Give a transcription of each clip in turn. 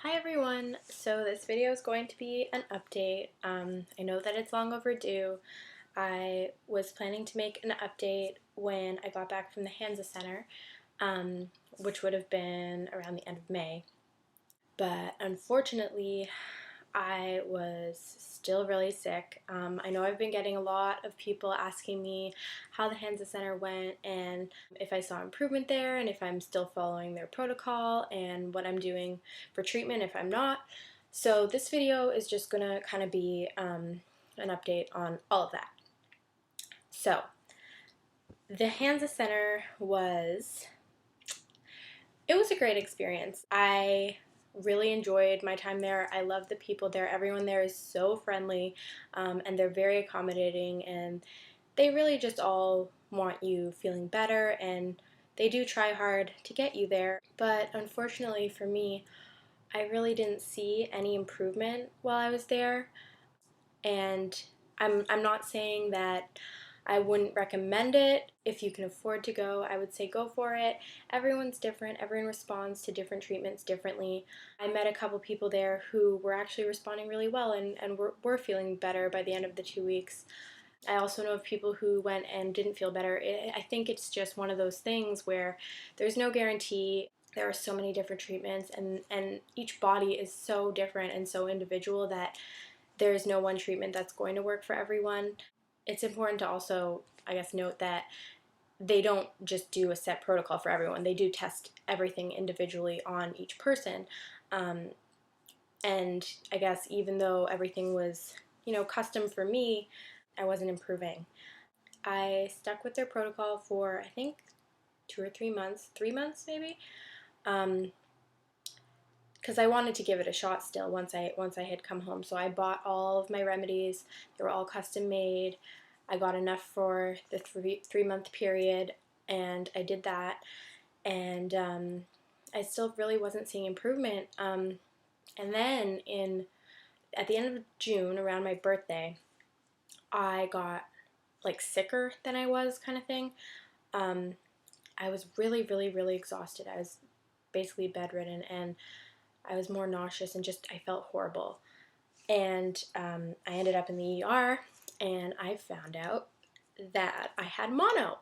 Hi everyone! So this video is going to be an update. I know that it's long overdue. I was planning to make an update when I got back from the Hansa Center, which would have been around the end of May. But unfortunately, I was still really sick. I know I've been getting a lot of people asking me how the Hansa Center went and if I saw improvement there and if I'm still following their protocol and what I'm doing for treatment if I'm not. So this video is just gonna kind of be an update on all of that. So the Hansa Center it was a great experience. I really enjoyed my time there. I love the people there. Everyone there is so friendly, and they're very accommodating, and they really just all want you feeling better, and they do try hard to get you there. But unfortunately for me, I really didn't see any improvement while I was there. And I'm not saying that I wouldn't recommend it. If you can afford to go, I would say go for it. Everyone's different. Everyone responds to different treatments differently. I met a couple people there who were actually responding really well and were feeling better by the end of the 2 weeks. I also know of people who went and didn't feel better. I think it's just one of those things where there's no guarantee. There are so many different treatments, and each body is so different and so individual that there's no one treatment that's going to work for everyone. It's important to also, I guess, note that they don't just do a set protocol for everyone. They do test everything individually on each person. Um, and I guess even though everything was, custom for me, I wasn't improving. I stuck with their protocol for, I think, 2 or 3 months, 3 months maybe. Because I wanted to give it a shot still once I had come home. So I bought all of my remedies. They were all custom made. I got enough for the 3 month period, and I did that. And I still really wasn't seeing improvement. And then at the end of June, around my birthday, I got like sicker than I was, kind of thing. I was really, really, really exhausted. I was basically bedridden, and I was more nauseous and just I felt horrible. And I ended up in the ER, and I found out that I had mono.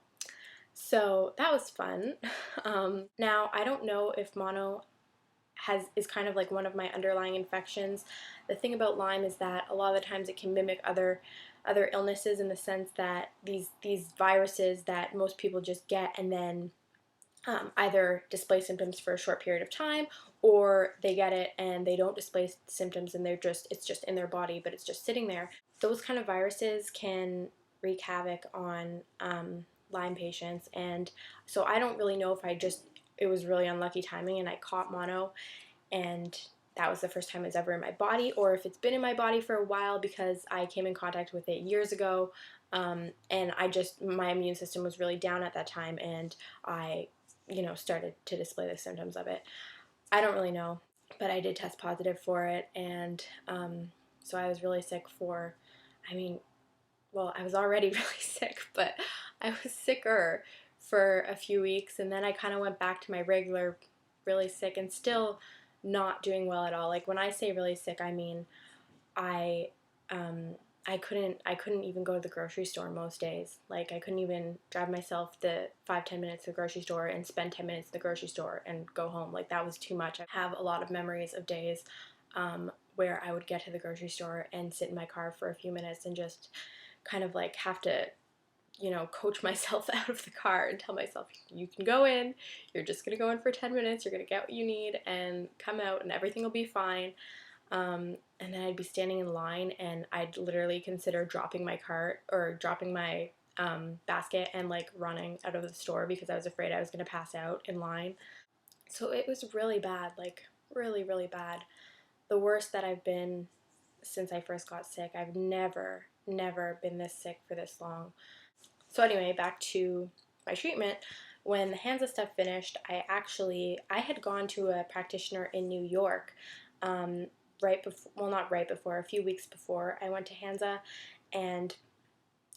So that was fun. Now, I don't know if mono is kind of like one of my underlying infections. The thing about Lyme is that a lot of the times it can mimic other illnesses in the sense that these viruses that most people just get and then either display symptoms for a short period of time, or they get it and they don't display symptoms and it's just in their body, but it's just sitting there. Those kind of viruses can wreak havoc on Lyme patients, and so I don't really know if it was really unlucky timing and I caught mono, and that was the first time it was ever in my body, or if it's been in my body for a while because I came in contact with it years ago, and my immune system was really down at that time, and I started to display the symptoms of it. I don't really know, but I did test positive for it, and so I was really sick I was already really sick, but I was sicker for a few weeks, and then I kind of went back to my regular really sick and still not doing well at all. Like when I say really sick, I mean I I couldn't even go to the grocery store most days. Like I couldn't even drive myself the 5-10 minutes to the grocery store and spend 10 minutes at the grocery store and go home. Like that was too much. I have a lot of memories of days where I would get to the grocery store and sit in my car for a few minutes and just kind of like have to coach myself out of the car and tell myself, you can go in, you're just going to go in for 10 minutes, you're going to get what you need and come out and everything will be fine. And then I'd be standing in line and I'd literally consider dropping my cart or dropping my basket and like running out of the store because I was afraid I was going to pass out in line. So it was really bad, like really, really bad. The worst that I've been since I first got sick. I've never been this sick for this long. So anyway, back to my treatment. When the Hansa stuff finished, I had gone to a practitioner in New York not right before, a few weeks before I went to Hansa, and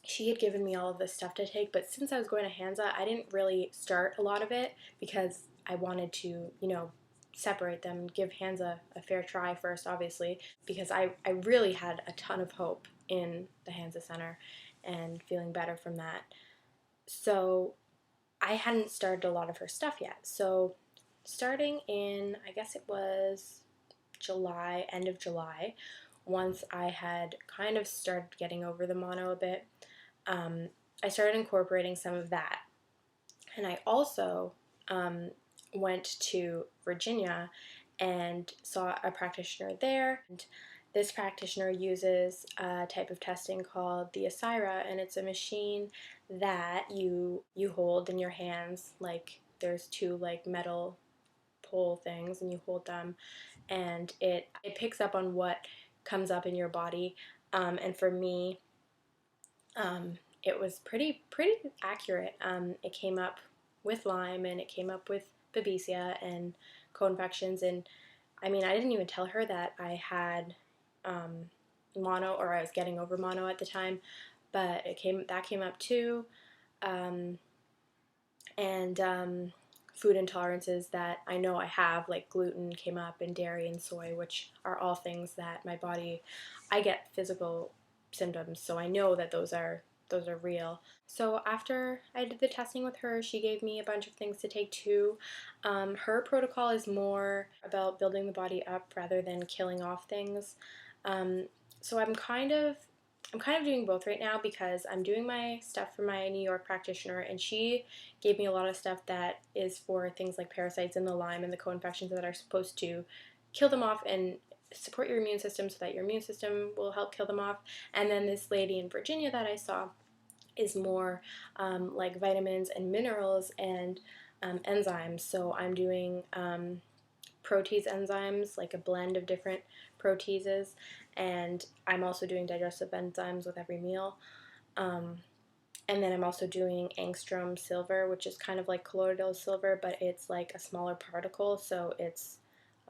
she had given me all of this stuff to take, but since I was going to Hansa, I didn't really start a lot of it because I wanted to, separate them and give Hansa a fair try first, obviously, because I really had a ton of hope in the Hansa Center and feeling better from that. So I hadn't started a lot of her stuff yet. So starting in, I guess it was July, end of July, once I had kind of started getting over the mono a bit, I started incorporating some of that. And I also went to Virginia and saw a practitioner there. And this practitioner uses a type of testing called the Asira, and it's a machine that you hold in your hands. Like there's two like metal pole things, and you hold them, and it picks up on what comes up in your body. And for me, it was pretty accurate. It came up with Lyme, and it came up with babesia and co-infections. And I mean, I didn't even tell her that I had mono, or I was getting over mono at the time, but that came up too. And food intolerances that I know I have, like gluten came up, and dairy and soy, which are all things that my body, I get physical symptoms, so I know that those are real. So after I did the testing with her, she gave me a bunch of things to take too. Her protocol is more about building the body up rather than killing off things. So I'm kind of doing both right now, because I'm doing my stuff for my New York practitioner, and she gave me a lot of stuff that is for things like parasites and the Lyme and the co-infections that are supposed to kill them off and support your immune system so that your immune system will help kill them off. And then this lady in Virginia that I saw is more like vitamins and minerals and enzymes. So I'm doing protease enzymes, like a blend of different proteases, and I'm also doing digestive enzymes with every meal. And then I'm also doing angstrom silver, which is kind of like colloidal silver, but it's like a smaller particle, so it's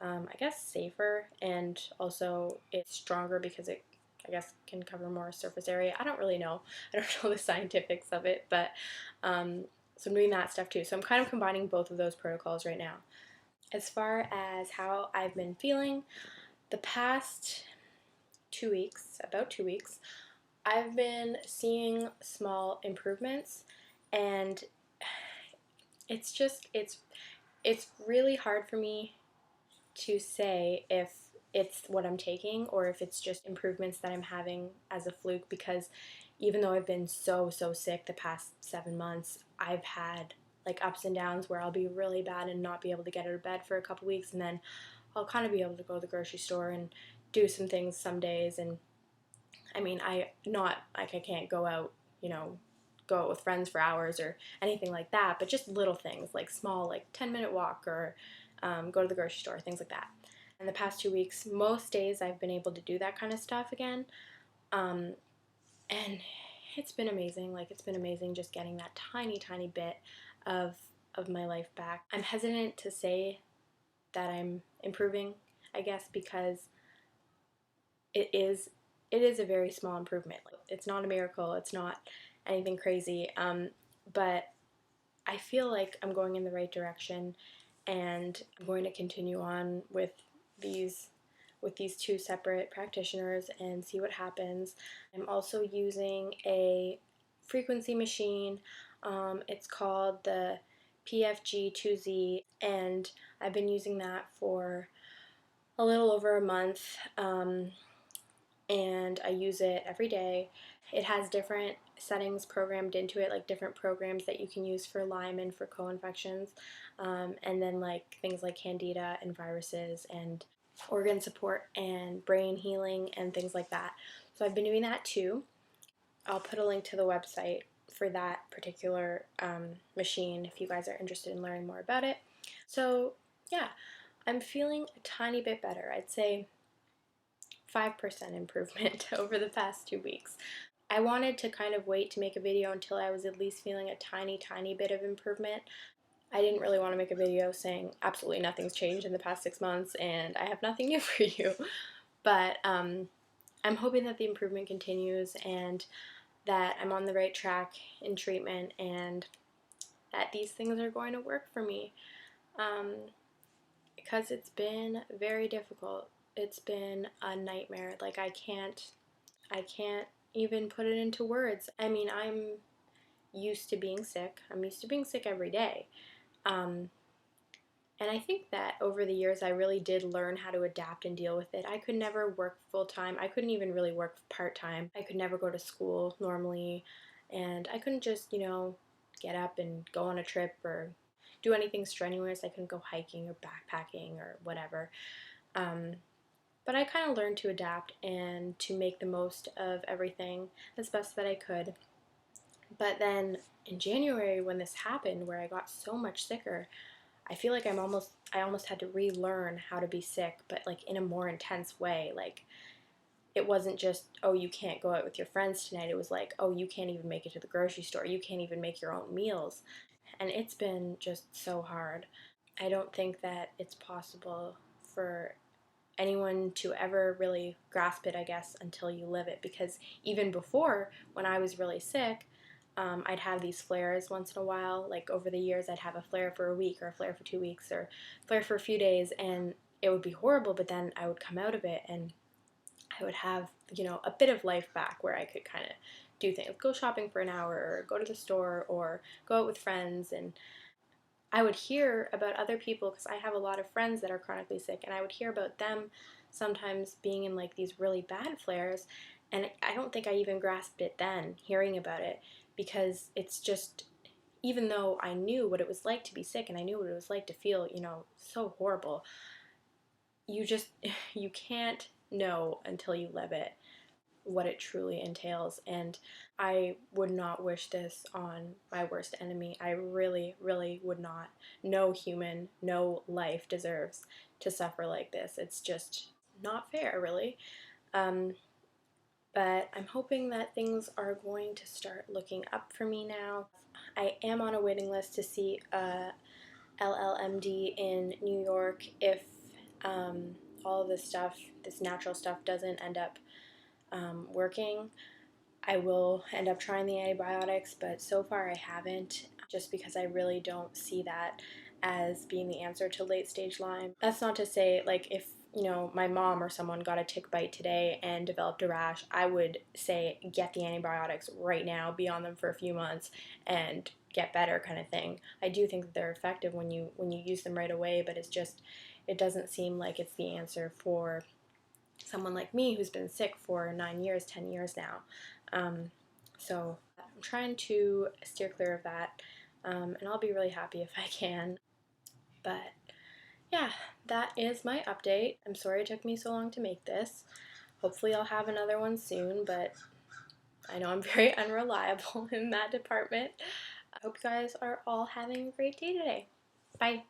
I guess safer, and also it's stronger because it, I guess, can cover more surface area. I don't really know. I don't know the scientifics of it, but so I'm doing that stuff too. So I'm kind of combining both of those protocols right now. As far as how I've been feeling, the past 2 weeks, about 2 weeks, I've been seeing small improvements, and it's really hard for me to say if it's what I'm taking or if it's just improvements that I'm having as a fluke, because even though I've been so sick the past 7 months, I've had like ups and downs where I'll be really bad and not be able to get out of bed for a couple weeks, and then I'll kind of be able to go to the grocery store and do some things some days. And I mean, I can't go out, go out with friends for hours or anything like that, but just little things like small, like 10-minute walk, or go to the grocery store, things like that. In the past 2 weeks, most days I've been able to do that kind of stuff again. And it's been amazing. Like, it's been amazing just getting that tiny bit of my life back. I'm hesitant to say that I'm improving, I guess, because it is a very small improvement. Like, it's not a miracle. It's not anything crazy. But I feel like I'm going in the right direction, and I'm going to continue on with these two separate practitioners and see what happens. I'm also using a frequency machine. It's called the PFG2Z, and I've been using that for a little over a month, and I use it every day. It has different settings programmed into it, like different programs that you can use for Lyme and for co-infections, and then like things like candida and viruses and organ support and brain healing and things like that. So I've been doing that too. I'll put a link to the website for that particular machine if you guys are interested in learning more about it. So yeah, I'm feeling a tiny bit better. I'd say 5% improvement over the past 2 weeks. I wanted to kind of wait to make a video until I was at least feeling a tiny bit of improvement. I didn't really want to make a video saying absolutely nothing's changed in the past 6 months and I have nothing new for you. But I'm hoping that the improvement continues and that I'm on the right track in treatment and that these things are going to work for me. because it's been very difficult. It's been a nightmare. Like I can't even put it into words. I mean, I'm used to being sick. I'm used to being sick every day. Um, and I think that over the years, I really did learn how to adapt and deal with it. I could never work full time. I couldn't even really work part time. I could never go to school normally. And I couldn't just, get up and go on a trip or do anything strenuous. I couldn't go hiking or backpacking or whatever. Um, but I kind of learned to adapt and to make the most of everything as best that I could. But then in January, when this happened, where I got so much sicker, I feel like I almost had to relearn how to be sick, but like in a more intense way. Like it wasn't just, oh, you can't go out with your friends tonight. It was like, oh, you can't even make it to the grocery store. You can't even make your own meals. And it's been just so hard. I don't think that it's possible for anyone to ever really grasp it, I guess, until you live it. Because even before, when I was really sick, I'd have these flares once in a while. Like over the years, I'd have a flare for a week or a flare for 2 weeks or a flare for a few days, and it would be horrible. But then I would come out of it and I would have, a bit of life back where I could kind of do things, go shopping for an hour or go to the store or go out with friends. And I would hear about other people because I have a lot of friends that are chronically sick, and I would hear about them sometimes being in like these really bad flares. And I don't think I even grasped it then, hearing about it, because it's just, even though I knew what it was like to be sick and I knew what it was like to feel, so horrible, you just, you can't know until you live it what it truly entails. And I would not wish this on my worst enemy. I really, really would not. No human, no life deserves to suffer like this. It's just not fair, really. Um, but I'm hoping that things are going to start looking up for me now. I am on a waiting list to see a LLMD in New York if all of this stuff, this natural stuff, doesn't end up working. I will end up trying the antibiotics, but so far I haven't, just because I really don't see that as being the answer to late stage Lyme. That's not to say, like, if my mom or someone got a tick bite today and developed a rash, I would say get the antibiotics right now, be on them for a few months, and get better, kind of thing. I do think that they're effective when you use them right away, but it doesn't seem like it's the answer for someone like me who's been sick for 9 years, 10 years now. So I'm trying to steer clear of that, and I'll be really happy if I can. But yeah, that is my update. I'm sorry it took me so long to make this. Hopefully I'll have another one soon, but I know I'm very unreliable in that department. I hope you guys are all having a great day today. Bye.